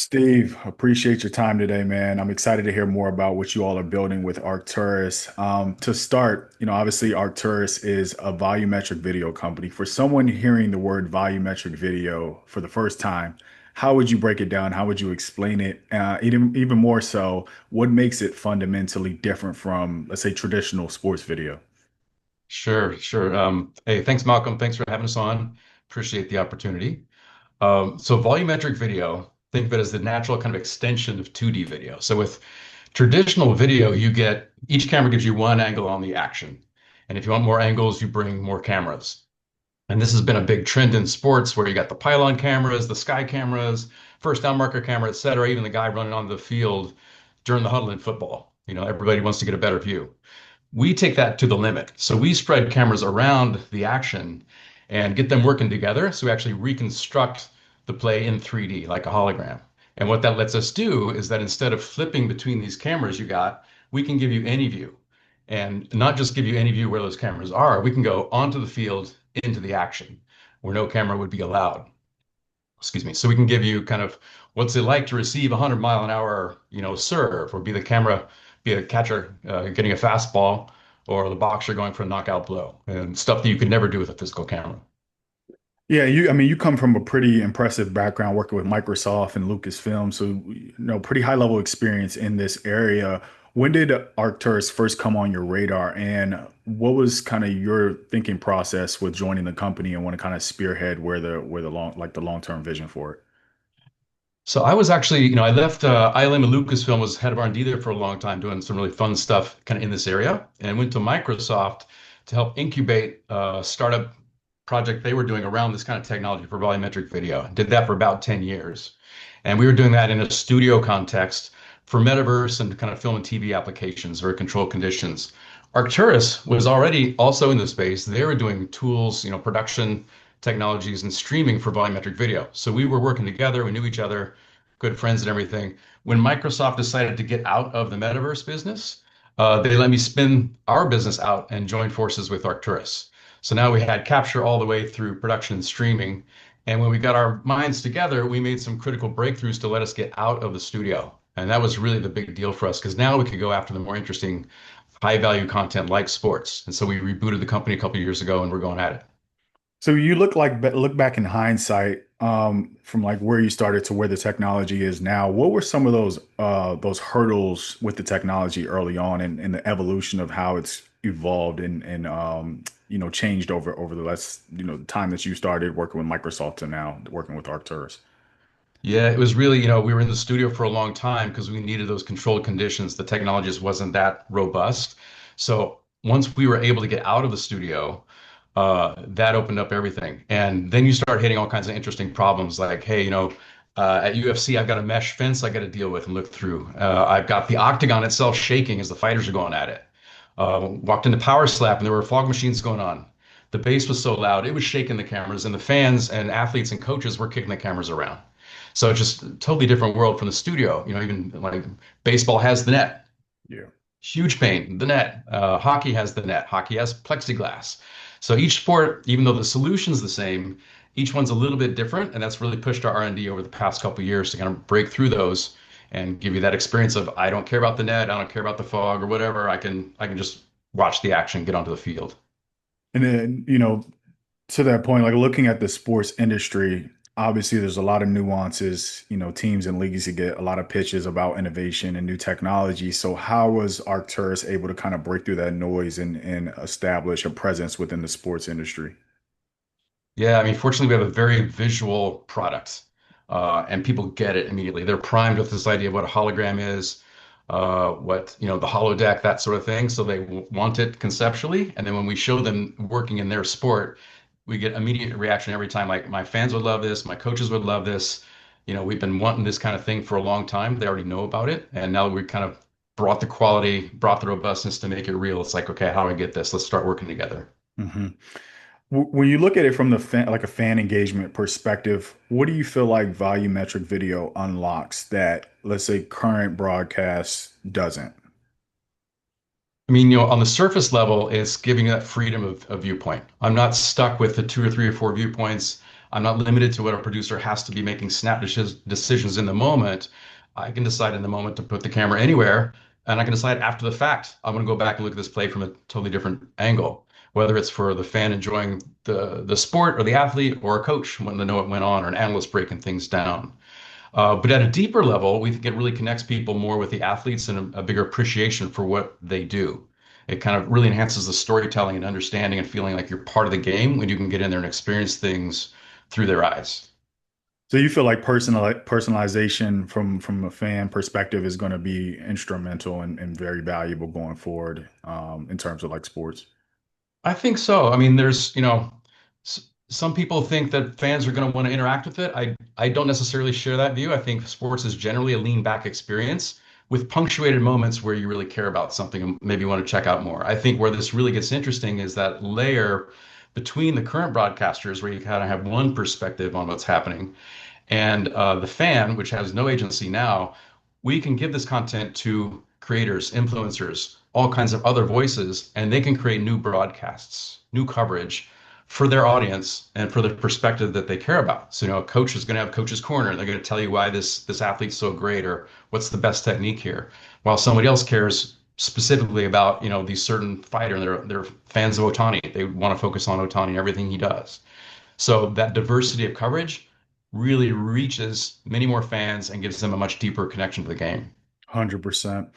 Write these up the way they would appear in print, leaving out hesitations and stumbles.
Steve, appreciate your time today, man. I'm excited to hear more about what you all are building with Arcturus. To start, obviously Arcturus is a volumetric video company. For someone hearing the word volumetric video for the first time, how would you break it down? How would you explain it? Even more so, what makes it fundamentally different from, let's say, traditional sports video? Sure, sure. Hey, thanks, Malcolm. Thanks for having us on. Appreciate the opportunity. So volumetric video, think of it as the natural kind of extension of 2D video. So with traditional video, you get each camera gives you one angle on the action. And if you want more angles, you bring more cameras. And this has been a big trend in sports where you got the pylon cameras, the sky cameras, first down marker camera, et cetera, even the guy running on the field during the huddle in football. Everybody wants to get a better view. We take that to the limit. So we spread cameras around the action and get them working together. So we actually reconstruct the play in 3D like a hologram. And what that lets us do is that instead of flipping between these cameras you got, we can give you any view. And not just give you any view where those cameras are, we can go onto the field into the action where no camera would be allowed. Excuse me. So we can give you kind of what's it like to receive a 100-mile-an-hour, serve, or be the camera, be a catcher getting a fastball, or the boxer going for a knockout blow, and stuff that you could never do with a physical camera. Yeah, you come from a pretty impressive background working with Microsoft and Lucasfilm, so pretty high level experience in this area. When did Arcturus first come on your radar, and what was kind of your thinking process with joining the company and want to kind of spearhead where the long-term vision for it? So I was actually, I left ILM and Lucasfilm, was head of R&D there for a long time, doing some really fun stuff kind of in this area, and went to Microsoft to help incubate a startup project they were doing around this kind of technology for volumetric video. Did that for about 10 years. And we were doing that in a studio context for metaverse and kind of film and TV applications, very controlled conditions. Arcturus was already also in the space. They were doing tools, production technologies and streaming for volumetric video. So we were working together. We knew each other, good friends and everything. When Microsoft decided to get out of the metaverse business, they let me spin our business out and join forces with Arcturus. So now we had capture all the way through production and streaming. And when we got our minds together, we made some critical breakthroughs to let us get out of the studio. And that was really the big deal for us because now we could go after the more interesting, high value content like sports. And so we rebooted the company a couple of years ago and we're going at it. So you look back in hindsight, from like where you started to where the technology is now. What were some of those hurdles with the technology early on and the evolution of how it's evolved and changed over the last the time that you started working with Microsoft to now working with Arcturus? Yeah, it was really, we were in the studio for a long time because we needed those controlled conditions. The technology just wasn't that robust. So once we were able to get out of the studio, that opened up everything. And then you start hitting all kinds of interesting problems like, hey, at UFC, I've got a mesh fence I got to deal with and look through. I've got the octagon itself shaking as the fighters are going at it. Walked into Power Slap and there were fog machines going on. The bass was so loud, it was shaking the cameras, and the fans and athletes and coaches were kicking the cameras around. So it's just a totally different world from the studio. Even like baseball has the net, Yeah. huge pain, the net. Hockey has the net. Hockey has plexiglass. So each sport, even though the solution's the same, each one's a little bit different, and that's really pushed our R&D over the past couple of years to kind of break through those and give you that experience of I don't care about the net, I don't care about the fog or whatever. I can just watch the action, get onto the field. And then, to that point, like looking at the sports industry, obviously there's a lot of nuances, teams and leagues to get a lot of pitches about innovation and new technology. So how was Arcturus able to kind of break through that noise and establish a presence within the sports industry? Yeah, I mean, fortunately, we have a very visual product, and people get it immediately. They're primed with this idea of what a hologram is, what, the holodeck, that sort of thing. So they want it conceptually. And then when we show them working in their sport, we get immediate reaction every time. Like, my fans would love this, my coaches would love this. We've been wanting this kind of thing for a long time. They already know about it. And now we kind of brought the quality, brought the robustness to make it real. It's like, okay, how do I get this? Let's start working together. hmm When you look at it from the like a fan engagement perspective, what do you feel like volumetric video unlocks that, let's say, current broadcast doesn't? I mean, on the surface level, it's giving that freedom of viewpoint. I'm not stuck with the two or three or four viewpoints. I'm not limited to what a producer has to be making decisions in the moment. I can decide in the moment to put the camera anywhere, and I can decide after the fact, I'm going to go back and look at this play from a totally different angle, whether it's for the fan enjoying the sport or the athlete or a coach wanting to know what went on or an analyst breaking things down. But at a deeper level, we think it really connects people more with the athletes and a bigger appreciation for what they do. It kind of really enhances the storytelling and understanding and feeling like you're part of the game when you can get in there and experience things through their eyes. So you feel like personalization from a fan perspective is going to be instrumental and very valuable going forward in terms of like sports. I think so. I mean, some people think that fans are going to want to interact with it. I don't necessarily share that view. I think sports is generally a lean back experience with punctuated moments where you really care about something and maybe want to check out more. I think where this really gets interesting is that layer between the current broadcasters where you kind of have one perspective on what's happening and the fan, which has no agency now, we can give this content to creators, influencers, all kinds of other voices, and they can create new broadcasts, new coverage for their audience and for the perspective that they care about. So, a coach is going to have Coach's Corner. They're going to tell you why this athlete's so great or what's the best technique here, while somebody else cares specifically about these certain fighter and they're fans of Otani. They want to focus on Otani and everything he does. So that diversity of coverage really reaches many more fans and gives them a much deeper connection to the game. 100%.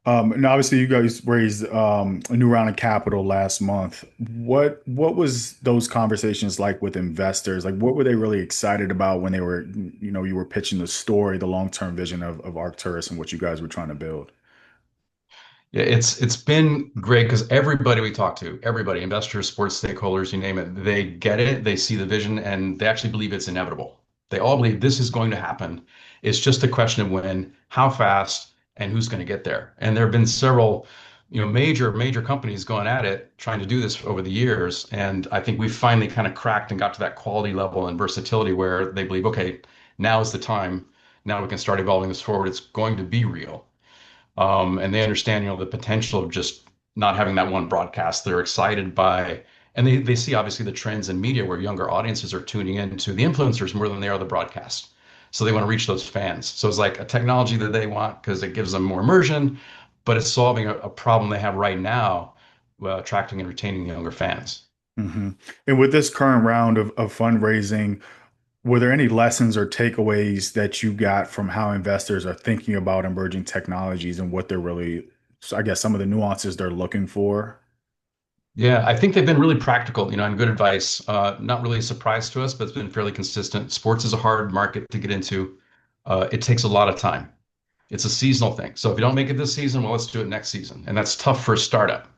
And obviously, you guys raised a new round of capital last month. What was those conversations like with investors? Like, what were they really excited about when they were, you were pitching the story, the long-term vision of Arcturus and what you guys were trying to build? Yeah, it's been great because everybody we talk to, everybody, investors, sports stakeholders, you name it, they get it, they see the vision, and they actually believe it's inevitable. They all believe this is going to happen. It's just a question of when, how fast, and who's going to get there. And there have been several, major companies going at it, trying to do this over the years. And I think we've finally kind of cracked and got to that quality level and versatility where they believe, okay, now is the time. Now we can start evolving this forward. It's going to be real. And they understand, the potential of just not having that one broadcast. They're excited by, and they see obviously the trends in media where younger audiences are tuning into the influencers more than they are the broadcast. So they want to reach those fans. So it's like a technology that they want because it gives them more immersion, but it's solving a problem they have right now, attracting and retaining younger fans. Hmm. And with this current round of fundraising, were there any lessons or takeaways that you got from how investors are thinking about emerging technologies and what they're really, so I guess, some of the nuances they're looking for? Yeah, I think they've been really practical, and good advice. Not really a surprise to us, but it's been fairly consistent. Sports is a hard market to get into. It takes a lot of time. It's a seasonal thing. So if you don't make it this season, well, let's do it next season. And that's tough for a startup.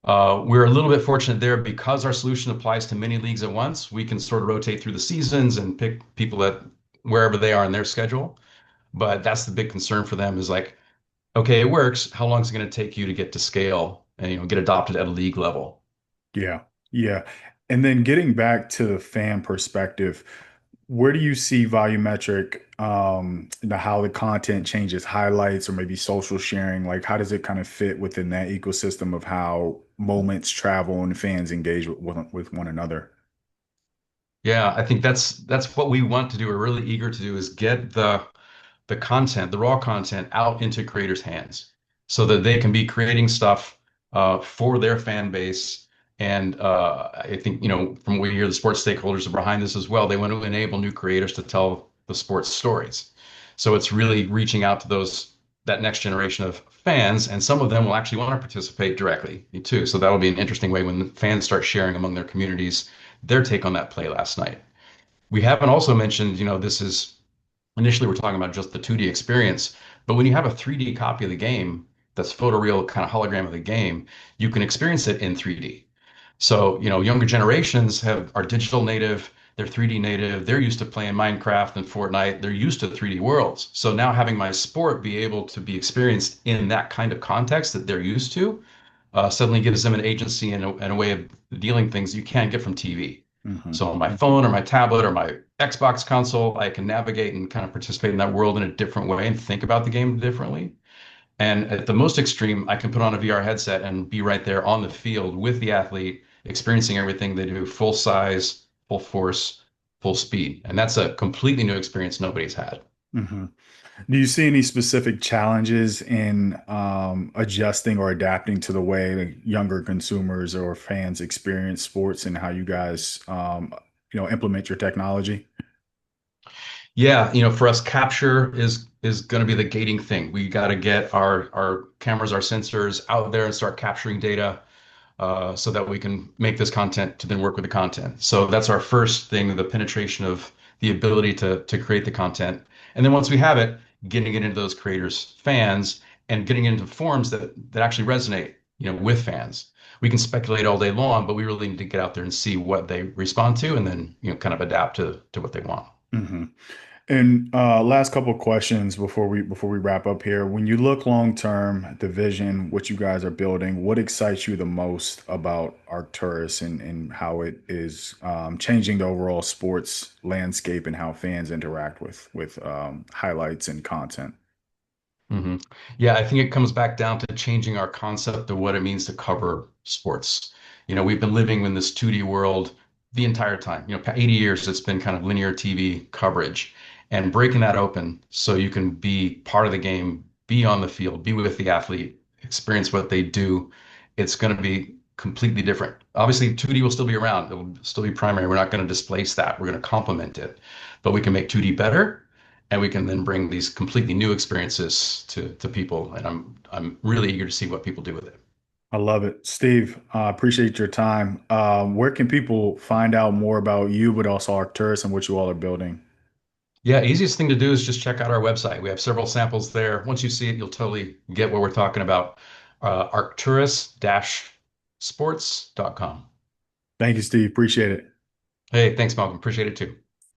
We're a little bit fortunate there because our solution applies to many leagues at once. We can sort of rotate through the seasons and pick people that wherever they are in their schedule. But that's the big concern for them is like, okay, it works. How long is it going to take you to get to scale and get adopted at a league level? Yeah, yeah. And then getting back to the fan perspective, where do you see volumetric, how the content changes, highlights, or maybe social sharing? Like, how does it kind of fit within that ecosystem of how moments travel and fans engage with one another? Yeah, I think that's what we want to do. We're really eager to do is get the content, the raw content out into creators' hands so that they can be creating stuff for their fan base. And I think, from what we hear, the sports stakeholders are behind this as well. They want to enable new creators to tell the sports stories. So it's really reaching out to that next generation of fans, and some of them will actually want to participate directly too. So that'll be an interesting way when fans start sharing among their communities their take on that play last night. We haven't also mentioned, this is initially we're talking about just the 2D experience, but when you have a 3D copy of the game that's photoreal kind of hologram of the game, you can experience it in 3D. So, younger generations are digital native, they're 3D native, they're used to playing Minecraft and Fortnite, they're used to 3D worlds. So now having my sport be able to be experienced in that kind of context that they're used to suddenly gives them an agency and a way of dealing things you can't get from TV. Hmm. So on my phone or my tablet or my Xbox console, I can navigate and kind of participate in that world in a different way and think about the game differently. And at the most extreme, I can put on a VR headset and be right there on the field with the athlete, experiencing everything they do, full size, full force. full speed. And that's a completely new experience nobody's had. Hmm. Do you see any specific challenges in adjusting or adapting to the way the younger consumers or fans experience sports and how you guys, implement your technology? Yeah, for us, capture is going to be the gating thing. We got to get our cameras, our sensors out there and start capturing data so that we can make this content to then work with the content. So that's our first thing, the penetration of the ability to create the content. And then once we have it, getting it into those creators' fans and getting it into forms that actually resonate, with fans. We can speculate all day long, but we really need to get out there and see what they respond to and then, kind of adapt to what they want. Hmm. And last couple of questions before we wrap up here. When you look long term, the vision, what you guys are building, what excites you the most about Arcturus and how it is changing the overall sports landscape and how fans interact with highlights and content? hmm Yeah, I think it comes back down to changing our concept of what it means to cover sports. We've been living in this 2D world the entire time. 80 years it's been kind of linear TV coverage and breaking that open so you can be part of the game, be on the field, be with the athlete, experience what they do. It's going to be completely different. Obviously, 2D will still be around. It will still be primary. We're not going to displace that. We're going to complement it, but we can make 2D better and we can then bring these completely new experiences to people. And I'm really eager to see what people do with it. I love it. Steve, appreciate your time. Where can people find out more about you, but also Arcturus and what you all are building? Yeah, easiest thing to do is just check out our website. We have several samples there. Once you see it, you'll totally get what we're talking about. Arcturus-sports.com. Thank you, Steve. Appreciate it. Hey, thanks, Malcolm. Appreciate it too.